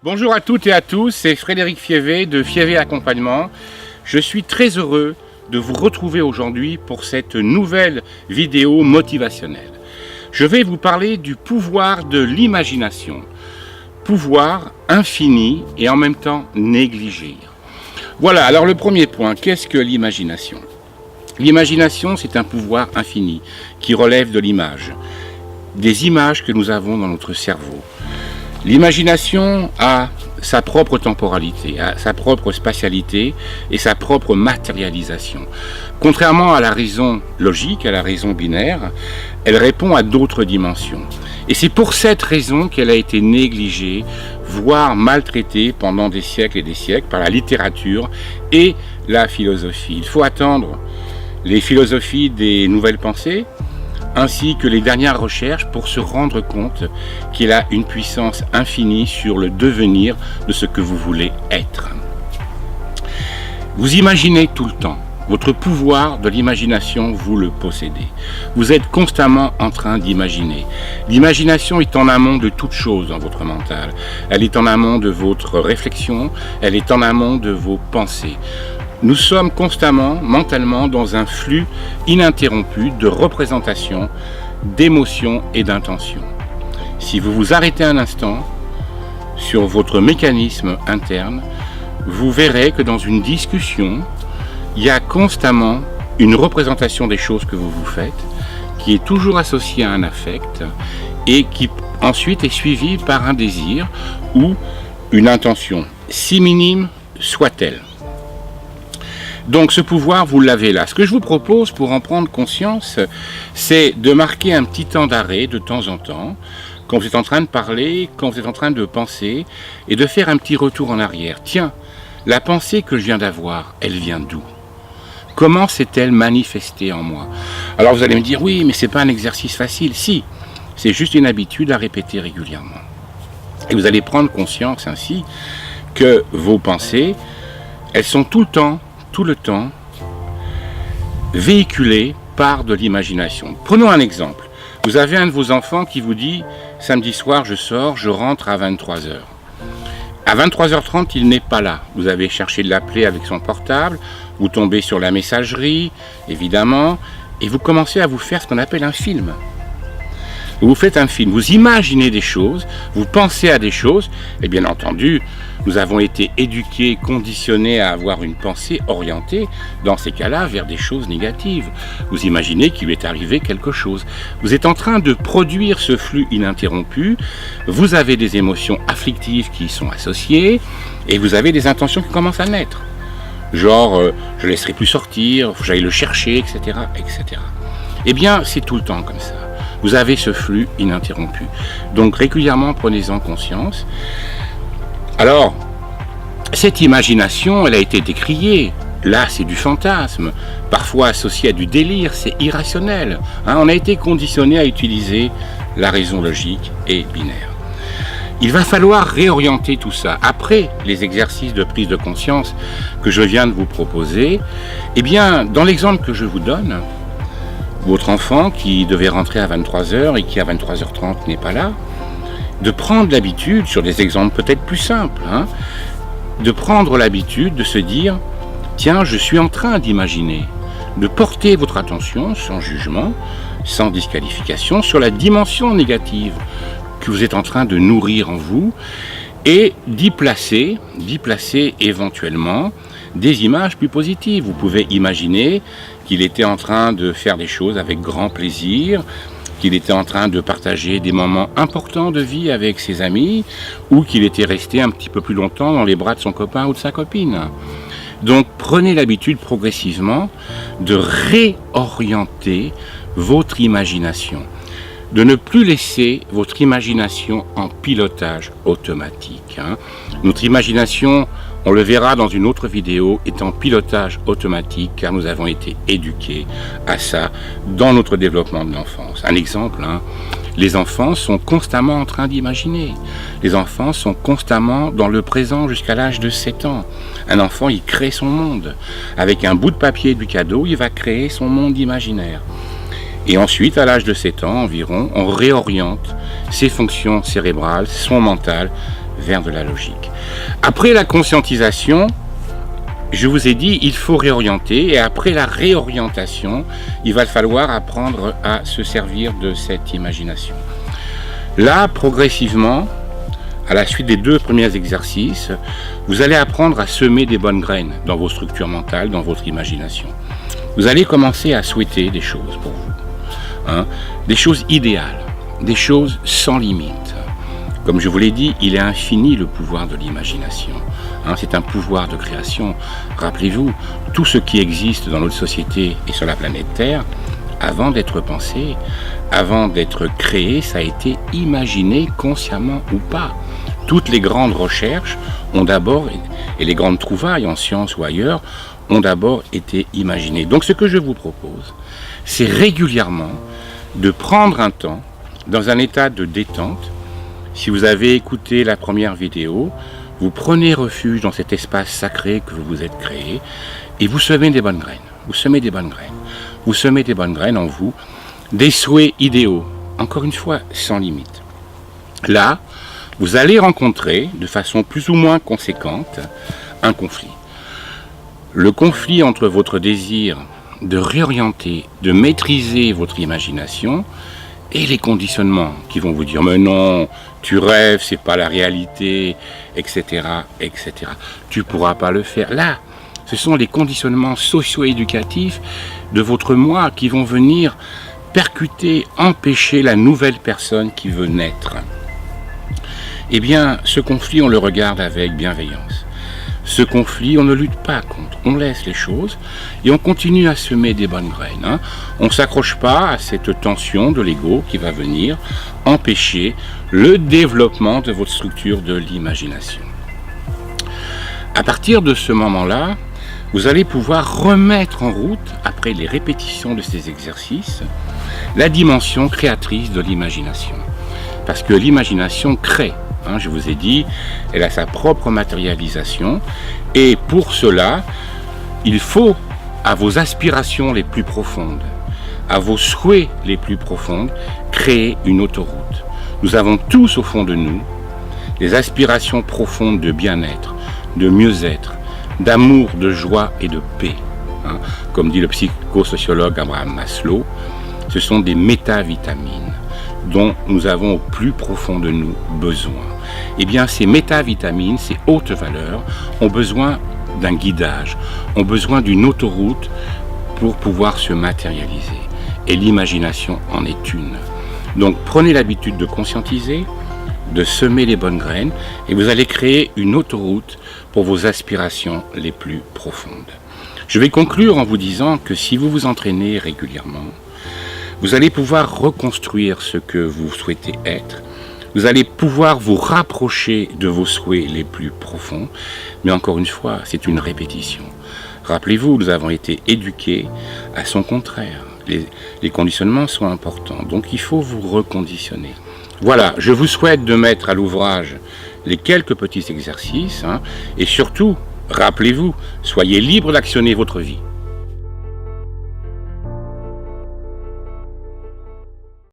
Bonjour à toutes et à tous, c'est Frédéric Fievé de Fievé Accompagnement. Je suis très heureux de vous retrouver aujourd'hui pour cette nouvelle vidéo motivationnelle. Je vais vous parler du pouvoir de l'imagination. Pouvoir infini et en même temps négligé. Voilà, alors le premier point, qu'est-ce que l'imagination ? L'imagination, c'est un pouvoir infini qui relève de l'image, des images que nous avons dans notre cerveau. L'imagination a sa propre temporalité, a sa propre spatialité et sa propre matérialisation. Contrairement à la raison logique, à la raison binaire, elle répond à d'autres dimensions. Et c'est pour cette raison qu'elle a été négligée, voire maltraitée pendant des siècles et des siècles par la littérature et la philosophie. Il faut attendre les philosophies des nouvelles pensées, ainsi que les dernières recherches pour se rendre compte qu'il a une puissance infinie sur le devenir de ce que vous voulez être. Vous imaginez tout le temps. Votre pouvoir de l'imagination, vous le possédez. Vous êtes constamment en train d'imaginer. L'imagination est en amont de toute chose dans votre mental. Elle est en amont de votre réflexion, elle est en amont de vos pensées. Nous sommes constamment, mentalement, dans un flux ininterrompu de représentation, d'émotions et d'intentions. Si vous vous arrêtez un instant sur votre mécanisme interne, vous verrez que dans une discussion, il y a constamment une représentation des choses que vous vous faites, qui est toujours associée à un affect et qui ensuite est suivie par un désir ou une intention, si minime soit-elle. Donc ce pouvoir, vous l'avez là. Ce que je vous propose pour en prendre conscience, c'est de marquer un petit temps d'arrêt de temps en temps, quand vous êtes en train de parler, quand vous êtes en train de penser, et de faire un petit retour en arrière. Tiens, la pensée que je viens d'avoir, elle vient d'où ? Comment s'est-elle manifestée en moi ? Alors vous allez me dire, oui, mais c'est pas un exercice facile. Si, c'est juste une habitude à répéter régulièrement. Et vous allez prendre conscience ainsi que vos pensées, elles sont tout le temps véhiculé par de l'imagination. Prenons un exemple. Vous avez un de vos enfants qui vous dit « Samedi soir, je sors, je rentre à 23h ». À 23h30, il n'est pas là. Vous avez cherché de l'appeler avec son portable, vous tombez sur la messagerie, évidemment, et vous commencez à vous faire ce qu'on appelle un film. Vous faites un film, vous imaginez des choses, vous pensez à des choses, et bien entendu, nous avons été éduqués, conditionnés à avoir une pensée orientée, dans ces cas-là, vers des choses négatives. Vous imaginez qu'il est arrivé quelque chose. Vous êtes en train de produire ce flux ininterrompu, vous avez des émotions afflictives qui y sont associées, et vous avez des intentions qui commencent à naître. Genre, je ne laisserai plus sortir, faut que j'aille le chercher, etc., etc. Eh bien, c'est tout le temps comme ça. Vous avez ce flux ininterrompu. Donc régulièrement, prenez-en conscience. Alors, cette imagination, elle a été décriée. Là, c'est du fantasme, parfois associé à du délire, c'est irrationnel. On a été conditionné à utiliser la raison logique et binaire. Il va falloir réorienter tout ça. Après les exercices de prise de conscience que je viens de vous proposer, eh bien, dans l'exemple que je vous donne, votre enfant qui devait rentrer à 23h et qui à 23h30 n'est pas là, de prendre l'habitude, sur des exemples peut-être plus simples, de prendre l'habitude de se dire « Tiens, je suis en train d'imaginer », de porter votre attention sans jugement, sans disqualification, sur la dimension négative que vous êtes en train de nourrir en vous et d'y placer éventuellement des images plus positives. Vous pouvez imaginer qu'il était en train de faire des choses avec grand plaisir, qu'il était en train de partager des moments importants de vie avec ses amis, ou qu'il était resté un petit peu plus longtemps dans les bras de son copain ou de sa copine. Donc prenez l'habitude progressivement de réorienter votre imagination, de ne plus laisser votre imagination en pilotage automatique. Notre imagination, on le verra dans une autre vidéo, est en pilotage automatique car nous avons été éduqués à ça dans notre développement de l'enfance. Un exemple, les enfants sont constamment en train d'imaginer. Les enfants sont constamment dans le présent jusqu'à l'âge de 7 ans. Un enfant, il crée son monde. Avec un bout de papier et du cadeau, il va créer son monde imaginaire. Et ensuite, à l'âge de 7 ans environ, on réoriente ses fonctions cérébrales, son mental, vers de la logique. Après la conscientisation, je vous ai dit, il faut réorienter, et après la réorientation, il va falloir apprendre à se servir de cette imagination. Là, progressivement, à la suite des 2 premiers exercices, vous allez apprendre à semer des bonnes graines dans vos structures mentales, dans votre imagination. Vous allez commencer à souhaiter des choses pour vous, des choses idéales, des choses sans limite. Comme je vous l'ai dit, il est infini le pouvoir de l'imagination. C'est un pouvoir de création. Rappelez-vous, tout ce qui existe dans notre société et sur la planète Terre, avant d'être pensé, avant d'être créé, ça a été imaginé consciemment ou pas. Toutes les grandes recherches ont d'abord, et les grandes trouvailles en sciences ou ailleurs, ont d'abord été imaginées. Donc ce que je vous propose, c'est régulièrement de prendre un temps dans un état de détente. Si vous avez écouté la première vidéo, vous prenez refuge dans cet espace sacré que vous vous êtes créé et vous semez des bonnes graines. Vous semez des bonnes graines. Vous semez des bonnes graines en vous, des souhaits idéaux, encore une fois, sans limite. Là, vous allez rencontrer, de façon plus ou moins conséquente, un conflit. Le conflit entre votre désir de réorienter, de maîtriser votre imagination et les conditionnements qui vont vous dire « mais non, tu rêves, c'est pas la réalité, etc. etc. Tu pourras pas le faire. » Là, ce sont les conditionnements socio-éducatifs de votre moi qui vont venir percuter, empêcher la nouvelle personne qui veut naître. Eh bien, ce conflit, on le regarde avec bienveillance. Ce conflit, on ne lutte pas contre, on laisse les choses et on continue à semer des bonnes graines. On ne s'accroche pas à cette tension de l'ego qui va venir empêcher le développement de votre structure de l'imagination. À partir de ce moment-là, vous allez pouvoir remettre en route, après les répétitions de ces exercices, la dimension créatrice de l'imagination. Parce que l'imagination crée. Je vous ai dit, elle a sa propre matérialisation et pour cela, il faut à vos aspirations les plus profondes, à vos souhaits les plus profondes, créer une autoroute. Nous avons tous au fond de nous des aspirations profondes de bien-être, de mieux-être, d'amour, de joie et de paix. Comme dit le psychosociologue Abraham Maslow, ce sont des métavitamines dont nous avons au plus profond de nous besoin. Eh bien, ces métavitamines, ces hautes valeurs, ont besoin d'un guidage, ont besoin d'une autoroute pour pouvoir se matérialiser. Et l'imagination en est une. Donc, prenez l'habitude de conscientiser, de semer les bonnes graines, et vous allez créer une autoroute pour vos aspirations les plus profondes. Je vais conclure en vous disant que si vous vous entraînez régulièrement, vous allez pouvoir reconstruire ce que vous souhaitez être. Vous allez pouvoir vous rapprocher de vos souhaits les plus profonds. Mais encore une fois, c'est une répétition. Rappelez-vous, nous avons été éduqués à son contraire. Les conditionnements sont importants. Donc il faut vous reconditionner. Voilà, je vous souhaite de mettre à l'ouvrage les quelques petits exercices. Et surtout, rappelez-vous, soyez libre d'actionner votre vie.